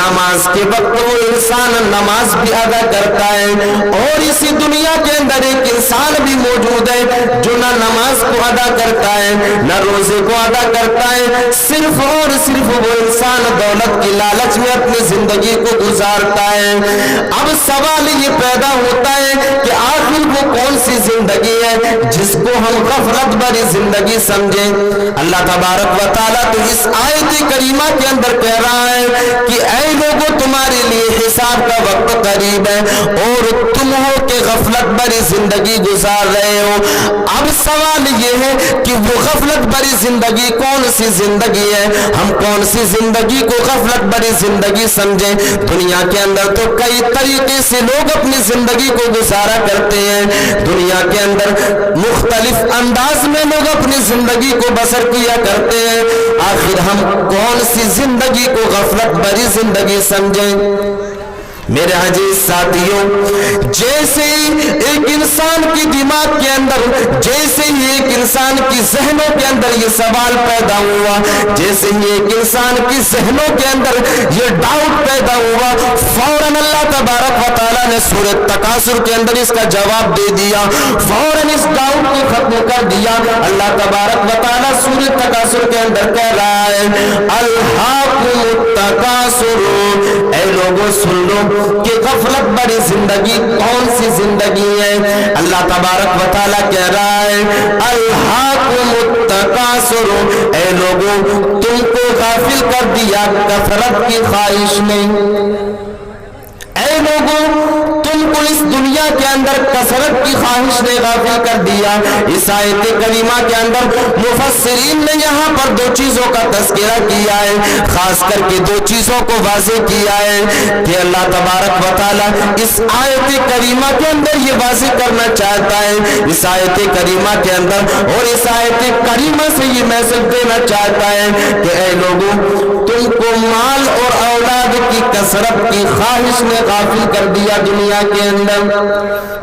نماز کے وقت وہ انسان نماز بھی ادا کرتا ہے، اور اسی دنیا کے اندر ایک انسان بھی موجود ہے جو نہ نماز کو ادا کرتا ہے نہ روزے کو ادا کرتا ہے، صرف اور صرف وہ انسان دولت کی لالچ میں اپنی زندگی کو گزارتا ہے۔ اب سوال یہ پیدا ہوتا ہے کہ آخر وہ کون سی زندگی ہے جس کو ہم غفلت بھری زندگی سمجھیں؟ اللہ تبارک و تعالیٰ تو اس آیت کریمہ کے اندر کہہ رہا ہے کہ اے لوگوں، تمہارے لیے حساب کا وقت قریب ہے اور تم ہو کہ غفلت بھری زندگی گزار رہے ہو۔ اب سوال یہ ہے کہ وہ غفلت بھری زندگی کون سی زندگی ہے؟ ہم کون سی زندگی کو غفلت بھری زندگی سمجھیں؟ دنیا کے اندر تو کئی طریقے سے لوگ اپنی زندگی کو گزارا کرتے ہیں، دنیا کے اندر مختلف انداز میں لوگ اپنی زندگی کو بسر کیا کرتے ہیں۔ آخر ہم کون سی زندگی کو غفلت بھری زندگی سمجھیں؟ میرے عزیز ساتھیوں، جیسے ایک انسان کی دماغ کے اندر، جیسے ہی ایک انسان کی ذہنوں کے اندر یہ سوال پیدا ہوا، جیسے ہی ایک انسان کی ذہنوں کے اندر یہ ڈاؤٹ پیدا ہوا، فوراً اللہ تبارک و تعالیٰ نے سورۃ تکاثر کے اندر اس کا جواب دے دیا، فوراً اس ڈاؤٹ کو ختم کر دیا۔ اللہ تبارک و تعالیٰ سورۃ تکاثر کے اندر کہہ رہا ہے الہاکم التکاثر، اے لوگوں سن لو کہ غفلت بڑی زندگی کون سی زندگی ہے؟ اللہ تبارک و تعالیٰ کہہ رہا ہے الہاکم التکاثر، اے لوگوں تم کو غافل کر دیا کثرت کی خواہش نے، اے لوگوں تم کو اس دنیا کے اندر کثرت کی خواہش نے غافل کر دیا۔ اس آیت کریمہ کے اندر مفسرین نے یہاں پر دو چیزوں کا تذکرہ کیا ہے، خاص کر کے دو چیزوں کو واضح کیا ہے کہ اللہ تبارک و تعالیٰ اس آیت کریمہ کے اندر یہ واضح کرنا چاہتا ہے، اس آیت کریمہ کے اندر اور اس آیت کریمہ سے یہ میسج دینا چاہتا ہے کہ اے لوگوں تم کو مال اور اولاد کی کثرت کی خواہش نے غافل کر دیا دنیا کے اندر۔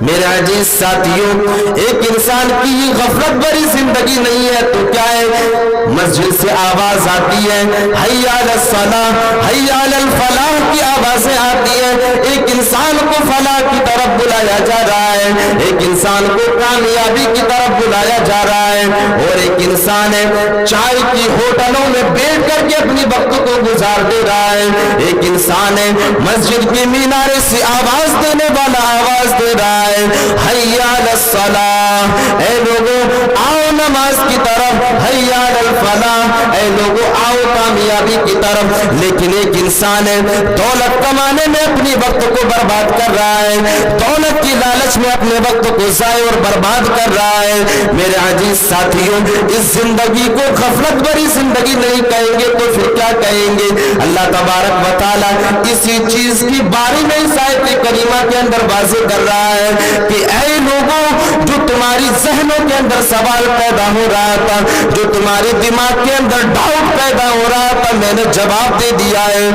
میرے عزیز ساتھیوں، ایک انسان کی یہ غفلت بھری زندگی نہیں ہے تو کیا ہے؟ مسجد سے آواز آتی ہے حی علی الصلاۃ، حی علی الفلاح کی آوازیں آتی ہیں، ایک انسان کو فلاح کی طرف بلایا جا رہا ہے، ایک انسان کو کامیابی کی طرف بلایا جا رہا ہے، اور ایک انسان ہے چائے کی ہوٹلوں میں بیٹھ کر کے اپنی وقت کو گزار دے رہا ہے، ایک انسان ہے مسجد کے مینارے سے آواز دینے والا آواز دے رہا ہے حی علی الصلاۃ، اے لوگوں آؤ نماز کی طرف، حی علی الفلاح، اے لوگوں آؤ کامیابی کی طرف، لیکن ایک انسان ہے دولت کمانے میں اپنی وقت کو برباد کر رہا ہے، دولت کی لالچ میں اپنے وقت کو ضائع اور برباد کر رہا ہے۔ میرے عزیز ساتھیوں، اس زندگی کو غفلت بھری زندگی نہیں کہیں گے تو پھر کیا کہیں گے؟ اللہ تبارک و تعالیٰ اسی چیز کی باری میں اس آیت کریمہ کے اندر واضح کر رہا ہے کہ اے لوگوں جو تمہاری ذہنوں کے اندر سوال پیدا ہو رہا تھا، جو تمہارے دماغ کے اندر ڈاؤٹ پیدا ہو رہا تھا، میں نے جواب دے دیا ہے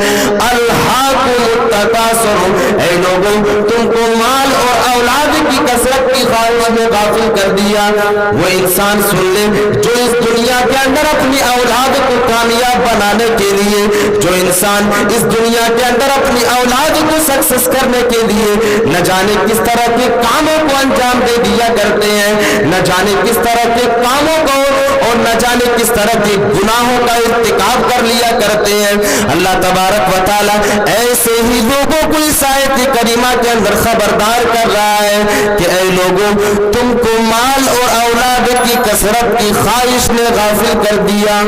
الہاکم التکاثر، اے لوگوں تم کو مال اور اولاد کی کثرت کی خواہش میں غافل کر دیا۔ وہ انسان سن لے جو اس دنیا کے اندر اپنی اولاد کو کامیاب بنانے کے لیے، جو انسان اس دنیا کے اندر اپنی اولاد کو سکسیس کرنے کے لیے نہ جانے کس طرح کے کاموں کو انجام دے دیا کرتے ہیں، نہ جانے کس طرح کے کاموں کو اور نہ جانے کس طرح کے گناہوں کا ارتکاب کر لیا کرتے ہیں، اللہ تبارک و تعالیٰ ایسے ہی لوگوں کو اس آیت کریمہ کے اندر خبردار کر رہا ہے کہ اے لوگوں تم کو مال اور اولاد کی کثرت کی خواہش نے غافل کر دیا۔